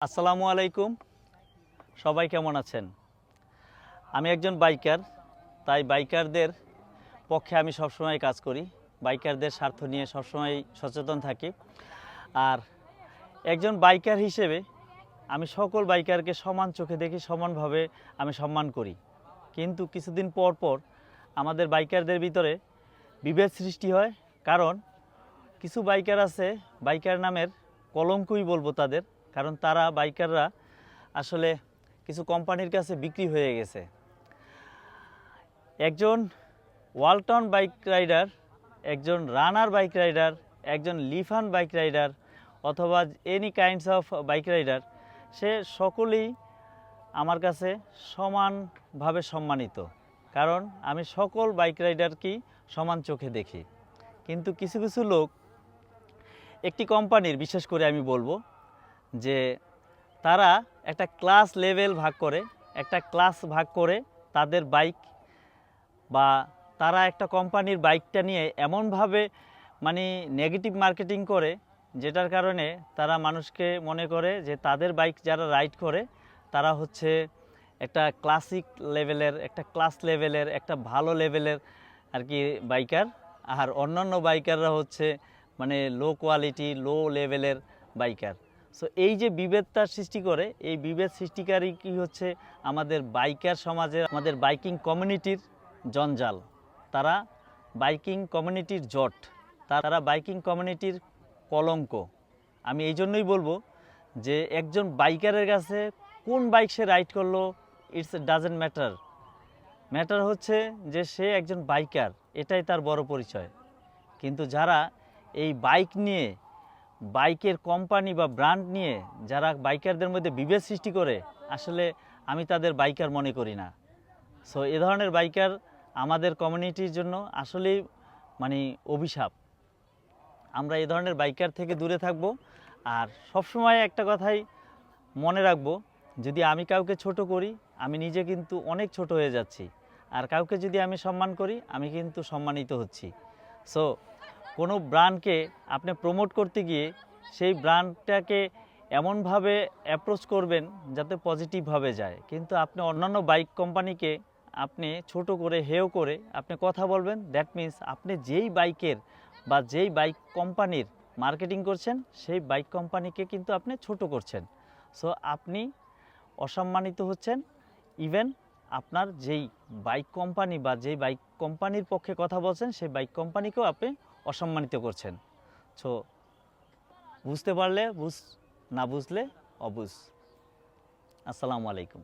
আসসালামু আলাইকুম। সবাই কেমন আছেন? আমি একজন বাইকার, তাই বাইকারদের পক্ষে আমি সবসময় কাজ করি। বাইকারদের স্বার্থ নিয়ে সবসময় সচেতন থাকি। আর একজন বাইকার হিসেবে আমি সকল বাইকারকে সমান চোখে দেখি, সমানভাবে আমি সম্মান করি। কিন্তু কিছুদিন পর পর আমাদের বাইকারদের ভিতরে বিভেদ সৃষ্টি হয়। কারণ কিছু বাইকার আছে, বাইকার নামের কলঙ্কই বলবো তাদের। কারণ তারা বাইকাররা আসলে কিছু কোম্পানির কাছে বিক্রি হয়ে গেছে। একজন ওয়ালটন বাইক রাইডার, একজন রানার বাইক রাইডার, একজন লিফান বাইক রাইডার অথবা any kinds of bike rider, সে সকলেই আমার কাছে সমানভাবে সম্মানিত। কারণ আমি সকল বাইক রাইডারকেই সমান চোখে দেখি। কিন্তু কিছু কিছু লোক একটি কোম্পানির, বিশেষ করে আমি বলবো যে তারা একটা ক্লাস লেভেল ভাগ করে, একটা ক্লাস ভাগ করে তাদের বাইক, বা তারা একটা কোম্পানির বাইকটা নিয়ে এমনভাবে নেগেটিভ মার্কেটিং করে, যেটার কারণে তারা মানুষকে মনে করে যে তাদের বাইক যারা রাইড করে তারা হচ্ছে একটা ক্লাসিক লেভেলের, একটা ক্লাস লেভেলের, একটা ভালো লেভেলের আর কি বাইকার। আর অন্যান্য বাইকাররা হচ্ছে লো কোয়ালিটি, লো লেভেলের বাইকার। সো এই যে বিভেদটা সৃষ্টি করে, এই বিভেদ সৃষ্টিকারী কি হচ্ছে আমাদের বাইকার সমাজের, আমাদের বাইকিং কমিউনিটির জঞ্জাল। তারা বাইকিং কমিউনিটির জট, তারা বাইকিং কমিউনিটির কলঙ্ক। আমি এই জন্যই বলবো যে একজন বাইকারের কাছে কোন বাইক সে রাইড করলো, ইটস ডাজেন্ট ম্যাটার। ম্যাটার হচ্ছে যে সে একজন বাইকার, এটাই তার বড় পরিচয়। কিন্তু যারা এই বাইক নিয়ে, বাইকের কোম্পানি বা ব্র্যান্ড নিয়ে যারা বাইকারদের মধ্যে বিভেদ সৃষ্টি করে, আসলে আমি তাদের বাইকার মনে করি না। সো এ ধরনের বাইকার আমাদের কমিউনিটির জন্য আসলেই অভিশাপ। আমরা এ ধরনের বাইকার থেকে দূরে থাকব। আর সবসময় একটা কথাই মনে রাখবো, যদি আমি কাউকে ছোট করি, আমি নিজে কিন্তু অনেক ছোট হয়ে যাচ্ছি। আর কাউকে যদি আমি সম্মান করি, আমি কিন্তু সম্মানিত হচ্ছি। সো কোনো ব্র্যান্ডকে আপনি প্রমোট করতে গিয়ে সেই ব্র্যান্ডটাকে এমনভাবে অ্যাপ্রোচ করবেন যাতে পজিটিভভাবে যায়। কিন্তু আপনি অন্যান্য বাইক কোম্পানিকে আপনি ছোট করে, হেয় করে আপনি কথা বলবেন, দ্যাট মিন্স আপনি যেই বাইকের বা যেই বাইক কোম্পানির মার্কেটিং করছেন, সেই বাইক কোম্পানিকে কিন্তু আপনি ছোট করছেন। সো আপনি অসম্মানিত হচ্ছেন। ইভেন আপনার যেই বাইক কোম্পানি বা যেই বাইক কোম্পানির পক্ষে কথা বলছেন, সেই বাইক কোম্পানিকেও আপনি অসম্মানিত করছেন। সো বুঝতে পারলে বুঝ, না বুঝলে অবুঝ। আসসালামু আলাইকুম।